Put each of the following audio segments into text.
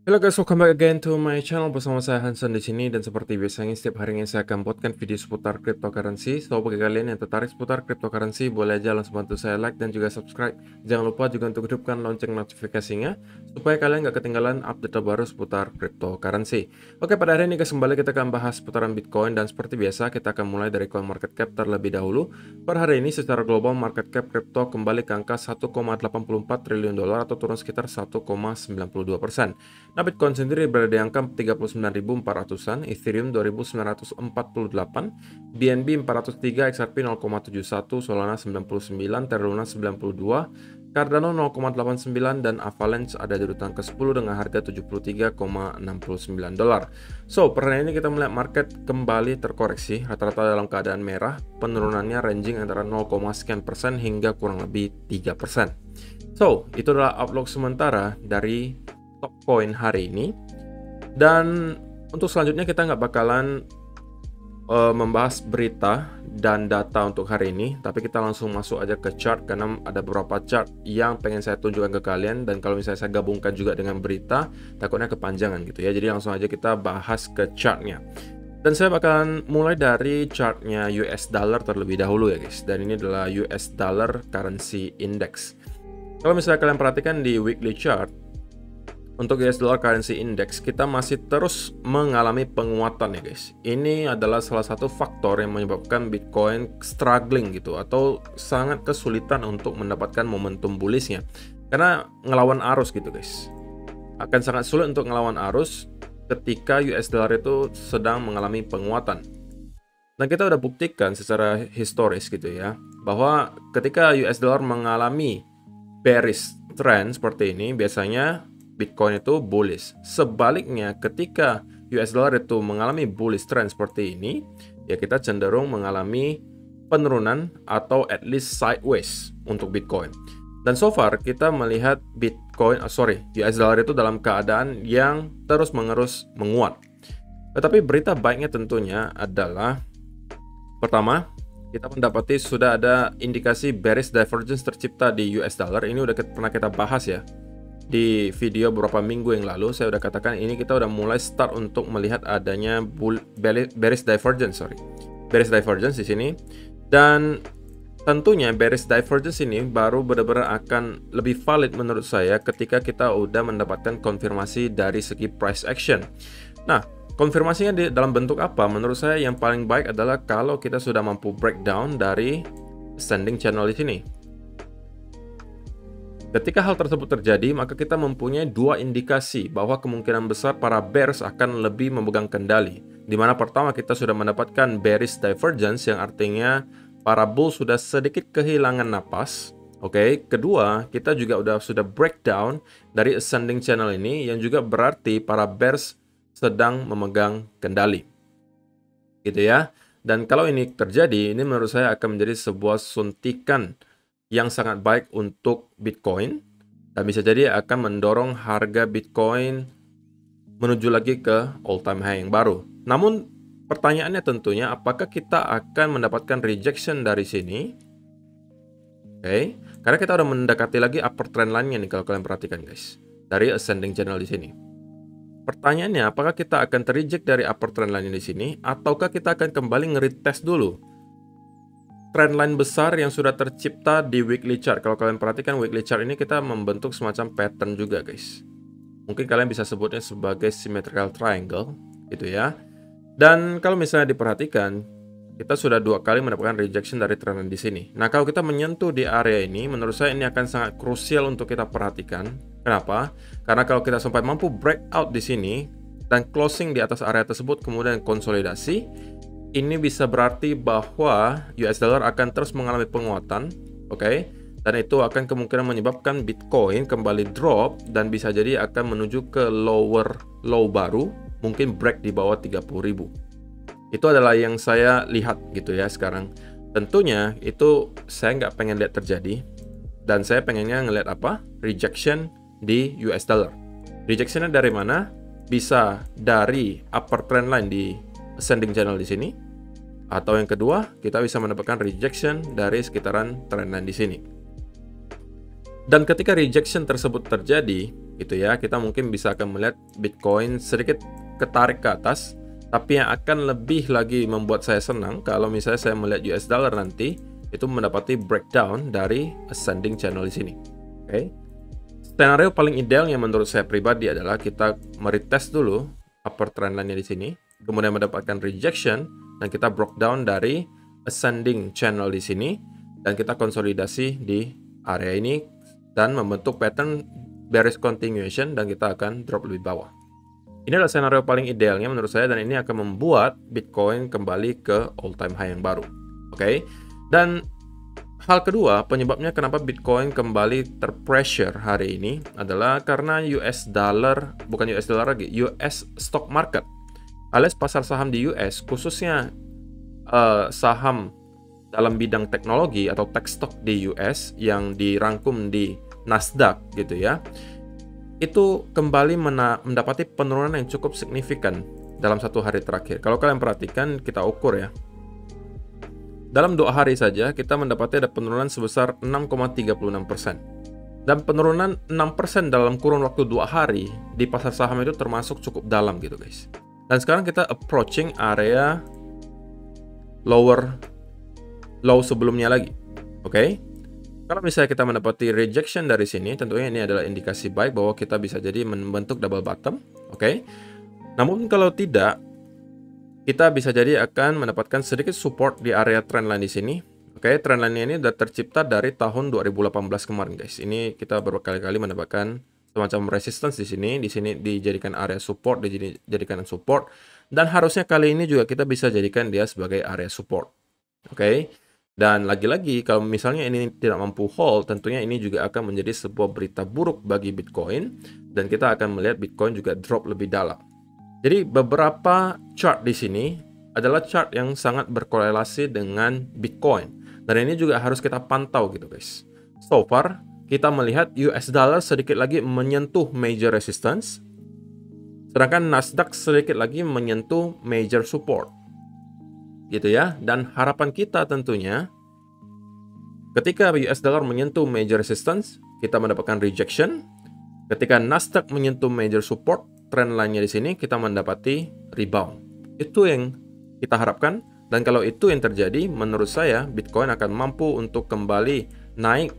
Halo guys, welcome back again to my channel bersama saya Hansen di sini dan seperti biasanya setiap harinya saya akan buatkan video seputar cryptocurrency. So bagi kalian yang tertarik seputar cryptocurrency boleh aja langsung bantu saya like dan juga subscribe. Jangan lupa juga untuk hidupkan lonceng notifikasinya supaya kalian nggak ketinggalan update terbaru seputar cryptocurrency. Oke, pada hari ini guys kembali kita akan bahas seputaran Bitcoin dan seperti biasa kita akan mulai dari coin market cap terlebih dahulu. Per hari ini secara global market cap crypto kembali ke angka 1,84 triliun dolar atau turun sekitar 1,92%. Nah, Bitcoin sendiri berada di angka 39.400-an, Ethereum 2.948, BNB 403, XRP 0,71, Solana 99, Terra Luna 92, Cardano 0,89, dan Avalanche ada di urutan ke-10 dengan harga 73,69 dolar. So, per hari ini kita melihat market kembali terkoreksi, rata-rata dalam keadaan merah, penurunannya ranging antara 0,sekian% hingga kurang lebih 3%. So, itu adalah outlook sementara dari top coin hari ini. Dan untuk selanjutnya kita nggak bakalan membahas berita dan data untuk hari ini, tapi kita langsung masuk aja ke chart karena ada beberapa chart yang pengen saya tunjukkan ke kalian, dan kalau misalnya saya gabungkan juga dengan berita takutnya kepanjangan gitu ya. Jadi langsung aja kita bahas ke chartnya. Dan saya bakalan mulai dari chartnya US dollar terlebih dahulu ya guys. Dan ini adalah US dollar currency index. Kalau misalnya kalian perhatikan di weekly chart, untuk US Dollar Currency Index, kita masih terus mengalami penguatan ya guys. Ini adalah salah satu faktor yang menyebabkan Bitcoin struggling gitu, atau sangat kesulitan untuk mendapatkan momentum bullishnya. Karena ngelawan arus gitu guys. Akan sangat sulit untuk ngelawan arus ketika US Dollar itu sedang mengalami penguatan. Nah, kita udah buktikan secara historis gitu ya, bahwa ketika US Dollar mengalami bearish trend seperti ini, biasanya Bitcoin itu bullish. Sebaliknya, ketika US dollar itu mengalami bullish trend seperti ini, ya kita cenderung mengalami penurunan atau at least sideways untuk Bitcoin. Dan so far kita melihat US dollar itu dalam keadaan yang terus-menerus menguat. Tetapi berita baiknya tentunya adalah, pertama, kita mendapati sudah ada indikasi bearish divergence tercipta di US dollar. Ini udah pernah kita bahas ya. Di video beberapa minggu yang lalu saya udah katakan ini kita udah mulai start untuk melihat adanya bearish divergence di sini. Dan tentunya bearish divergence ini baru benar-benar akan lebih valid menurut saya ketika kita udah mendapatkan konfirmasi dari segi price action. Nah, konfirmasinya dalam bentuk apa? Menurut saya yang paling baik adalah kalau kita sudah mampu breakdown dari ascending channel di sini. Ketika hal tersebut terjadi, maka kita mempunyai dua indikasi bahwa kemungkinan besar para bears akan lebih memegang kendali. Di mana pertama kita sudah mendapatkan bearish divergence yang artinya para bull sudah sedikit kehilangan napas. Oke, kedua kita juga sudah breakdown dari ascending channel ini yang juga berarti para bears sedang memegang kendali. Gitu ya. Dan kalau ini terjadi, ini menurut saya akan menjadi sebuah suntikan yang sangat baik untuk Bitcoin, dan bisa jadi akan mendorong harga Bitcoin menuju lagi ke all time high yang baru. Namun pertanyaannya tentunya apakah kita akan mendapatkan rejection dari sini? Oke, karena kita udah mendekati lagi upper trend line-nya nih kalau kalian perhatikan guys, dari ascending channel di sini. Pertanyaannya apakah kita akan terreject dari upper trend line di sini, ataukah kita akan kembali nge-retest dulu trendline besar yang sudah tercipta di weekly chart. Kalau kalian perhatikan weekly chart ini kita membentuk semacam pattern juga guys. Mungkin kalian bisa sebutnya sebagai symmetrical triangle gitu ya. Dan kalau misalnya diperhatikan, kita sudah dua kali mendapatkan rejection dari trendline di sini. Nah, kalau kita menyentuh di area ini, menurut saya ini akan sangat krusial untuk kita perhatikan. Kenapa? Karena kalau kita sampai mampu breakout di sini dan closing di atas area tersebut kemudian konsolidasi, ini bisa berarti bahwa US dollar akan terus mengalami penguatan, oke? Dan itu akan kemungkinan menyebabkan Bitcoin kembali drop dan bisa jadi akan menuju ke low baru, mungkin break di bawah 30.000. Itu adalah yang saya lihat gitu ya sekarang. Tentunya itu saya nggak pengen lihat terjadi, dan saya pengennya ngelihat apa? Rejection di US dollar. Rejectionnya dari mana? Bisa dari upper trend line di ascending channel di sini, atau yang kedua kita bisa mendapatkan rejection dari sekitaran trendline di sini. Dan ketika rejection tersebut terjadi, gitu ya. Kita mungkin bisa akan melihat Bitcoin sedikit ketarik ke atas, tapi yang akan lebih lagi membuat saya senang kalau misalnya saya melihat US dollar nanti itu mendapati breakdown dari ascending channel di sini. Oke. Skenario paling idealnya menurut saya pribadi adalah kita meretest dulu upper trendline-nya di sini, kemudian mendapatkan rejection dan kita broke down dari ascending channel di sini dan kita konsolidasi di area ini dan membentuk pattern bearish continuation dan kita akan drop lebih bawah. Ini adalah skenario paling idealnya menurut saya dan ini akan membuat Bitcoin kembali ke all time high yang baru. Oke. Dan hal kedua, penyebabnya kenapa Bitcoin kembali terpressure hari ini adalah karena US dollar, bukan US dollar lagi, US stock market alias pasar saham di US, khususnya saham dalam bidang teknologi atau tech stock di US yang dirangkum di Nasdaq gitu ya, itu kembali mendapati penurunan yang cukup signifikan dalam satu hari terakhir. Kalau kalian perhatikan, kita ukur ya. Dalam 2 hari saja, kita mendapati ada penurunan sebesar 6,36%. Dan penurunan 6% dalam kurun waktu 2 hari di pasar saham itu termasuk cukup dalam gitu guys. Dan sekarang kita approaching area low sebelumnya lagi. Oke? Kalau misalnya kita mendapati rejection dari sini, tentunya ini adalah indikasi baik bahwa kita bisa jadi membentuk double bottom, oke? Namun kalau tidak, kita bisa jadi akan mendapatkan sedikit support di area trendline di sini. Oke, trendline ini sudah tercipta dari tahun 2018 kemarin, guys. Ini kita berkali-kali mendapatkan semacam resistance di sini dijadikan area support, dijadikan support, dan harusnya kali ini juga kita bisa jadikan dia sebagai area support. Oke. Dan lagi-lagi, kalau misalnya ini tidak mampu hold, tentunya ini juga akan menjadi sebuah berita buruk bagi Bitcoin, dan kita akan melihat Bitcoin juga drop lebih dalam. Jadi beberapa chart di sini adalah chart yang sangat berkorelasi dengan Bitcoin, dan ini juga harus kita pantau gitu guys. So far, kita melihat US dollar sedikit lagi menyentuh major resistance, sedangkan Nasdaq sedikit lagi menyentuh major support. Gitu ya, dan harapan kita tentunya ketika US dollar menyentuh major resistance, kita mendapatkan rejection. Ketika Nasdaq menyentuh major support, trend line-nya di sini kita mendapati rebound. Itu yang kita harapkan, dan kalau itu yang terjadi, menurut saya Bitcoin akan mampu untuk kembali naik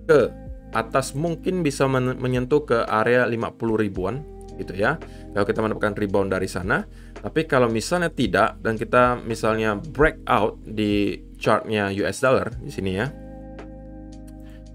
ke atas, mungkin bisa menyentuh ke area 50 ribuan gitu ya. Kalau kita mendapatkan rebound dari sana. Tapi kalau misalnya tidak dan kita misalnya breakout di chartnya US dollar di sini ya.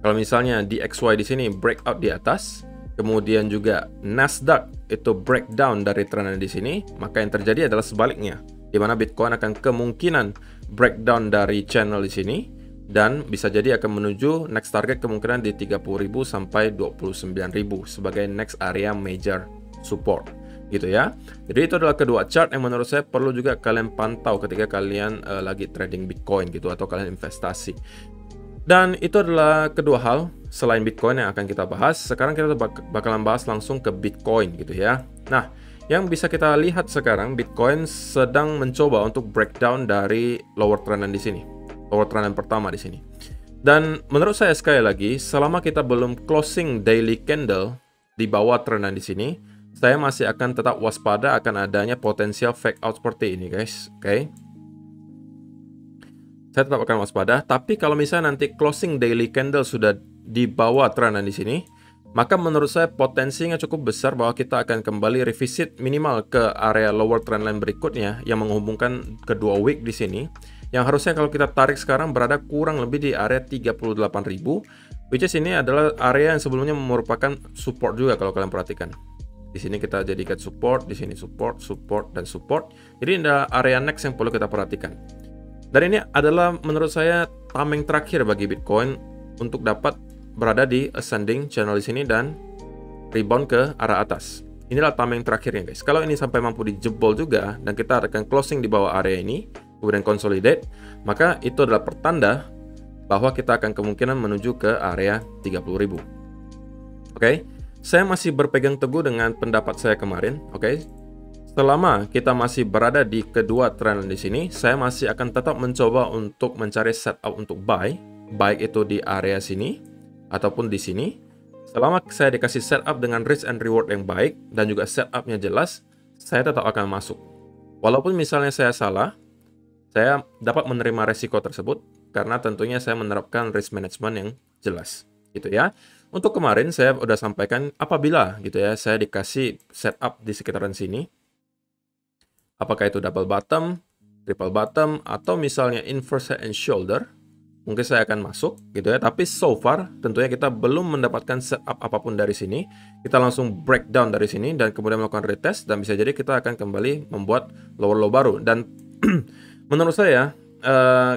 Kalau misalnya DXY di sini breakout di atas, kemudian juga Nasdaq itu breakdown dari trend di sini, maka yang terjadi adalah sebaliknya, di mana Bitcoin akan kemungkinan breakdown dari channel di sini dan bisa jadi akan menuju next target kemungkinan di 30.000 sampai 29.000 sebagai next area major support. Gitu ya. Jadi itu adalah kedua chart yang menurut saya perlu juga kalian pantau ketika kalian lagi trading Bitcoin gitu atau kalian investasi. Dan itu adalah kedua hal selain Bitcoin yang akan kita bahas. Sekarang kita bakalan bahas langsung ke Bitcoin gitu ya. Nah, yang bisa kita lihat sekarang Bitcoin sedang mencoba untuk breakdown dari lower trend di sini. Lower trend pertama di sini. Dan menurut saya sekali lagi, selama kita belum closing daily candle di bawah trend di sini, saya masih akan tetap waspada akan adanya potensial fake out seperti ini guys. Oke. Saya tetap akan waspada, tapi kalau misalnya nanti closing daily candle sudah di bawah trend di sini, maka menurut saya potensinya cukup besar bahwa kita akan kembali revisit minimal ke area lower trendline berikutnya yang menghubungkan kedua wick di sini. Yang harusnya kalau kita tarik sekarang berada kurang lebih di area 38.000, which is ini adalah area yang sebelumnya merupakan support juga kalau kalian perhatikan. Di sini kita jadikan support, di sini support, support, dan support. Jadi ada area next yang perlu kita perhatikan. Dan ini adalah menurut saya timing terakhir bagi Bitcoin untuk dapat berada di ascending channel di sini dan rebound ke arah atas. Inilah timing terakhirnya guys. Kalau ini sampai mampu dijebol juga dan kita akan closing di bawah area ini, kemudian consolidate, maka itu adalah pertanda bahwa kita akan kemungkinan menuju ke area 30.000. Oke. Saya masih berpegang teguh dengan pendapat saya kemarin, oke? Selama kita masih berada di kedua trend di sini, saya masih akan tetap mencoba untuk mencari setup untuk buy, baik itu di area sini ataupun di sini, Selama saya dikasih setup dengan risk and reward yang baik dan juga setupnya jelas, saya tetap akan masuk. Walaupun misalnya saya salah, saya dapat menerima resiko tersebut karena tentunya saya menerapkan risk management yang jelas, gitu ya. Untuk kemarin saya udah sampaikan apabila gitu ya saya dikasih setup di sekitaran sini, apakah itu double bottom, triple bottom, atau misalnya inverse head and shoulder, mungkin saya akan masuk gitu ya. Tapi so far tentunya kita belum mendapatkan setup apapun dari sini. Kita langsung breakdown dari sini dan kemudian melakukan retest, dan bisa jadi kita akan kembali membuat lower low baru. Dan menurut saya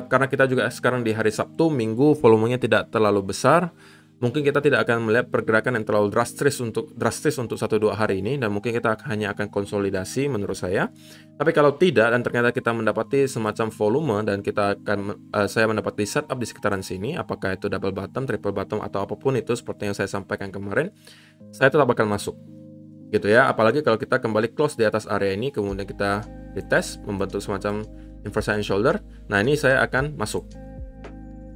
karena kita juga sekarang di hari Sabtu, Minggu, volumenya tidak terlalu besar, mungkin kita tidak akan melihat pergerakan yang terlalu drastis untuk 1-2 hari ini, dan mungkin kita hanya akan konsolidasi menurut saya. Tapi kalau tidak dan ternyata kita mendapati semacam volume dan kita akan saya mendapati setup di sekitaran sini, apakah itu double bottom, triple bottom, atau apapun itu seperti yang saya sampaikan kemarin, saya tetap akan masuk gitu ya. Apalagi kalau kita kembali close di atas area ini, kemudian kita retest membentuk semacam inverse and shoulder, nah ini saya akan masuk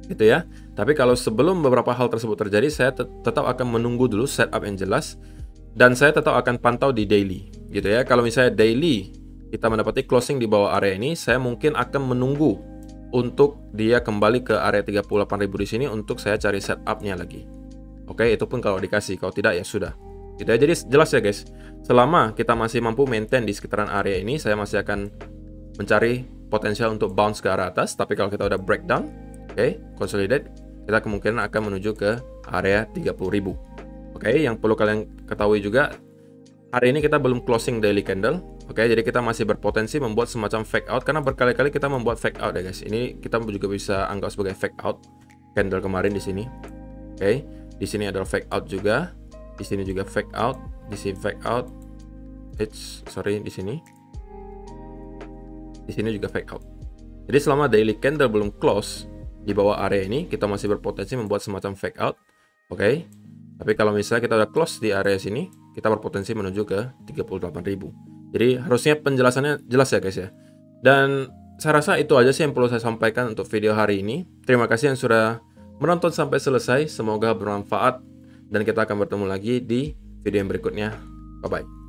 gitu ya. Tapi kalau sebelum beberapa hal tersebut terjadi, saya tetap akan menunggu dulu setup yang jelas, dan saya tetap akan pantau di daily gitu ya. Kalau misalnya daily kita mendapati closing di bawah area ini, saya mungkin akan menunggu untuk dia kembali ke area 38.000 di sini untuk saya cari setupnya lagi. Oke, itu pun kalau dikasih, kalau tidak ya sudah gitu ya. Jadi jelas ya guys, selama kita masih mampu maintain di sekitaran area ini, saya masih akan mencari potensial untuk bounce ke arah atas. Tapi kalau kita udah breakdown, consolidate, kita kemungkinan akan menuju ke area 30.000. Yang perlu kalian ketahui juga, hari ini kita belum closing daily candle. Jadi kita masih berpotensi membuat semacam fake out karena berkali-kali kita membuat fake out ya guys. Ini kita juga bisa anggap sebagai fake out candle kemarin di sini. Di sini adalah fake out juga. Di sini juga fake out, di sini fake out. Di sini. Di sini juga fake out. Jadi selama daily candle belum close di bawah area ini, kita masih berpotensi membuat semacam fake out. Tapi kalau misalnya kita udah close di area sini, kita berpotensi menuju ke 38.000. Jadi harusnya penjelasannya jelas ya guys ya. Dan saya rasa itu aja sih yang perlu saya sampaikan untuk video hari ini. Terima kasih yang sudah menonton sampai selesai. Semoga bermanfaat dan kita akan bertemu lagi di video yang berikutnya. Bye bye.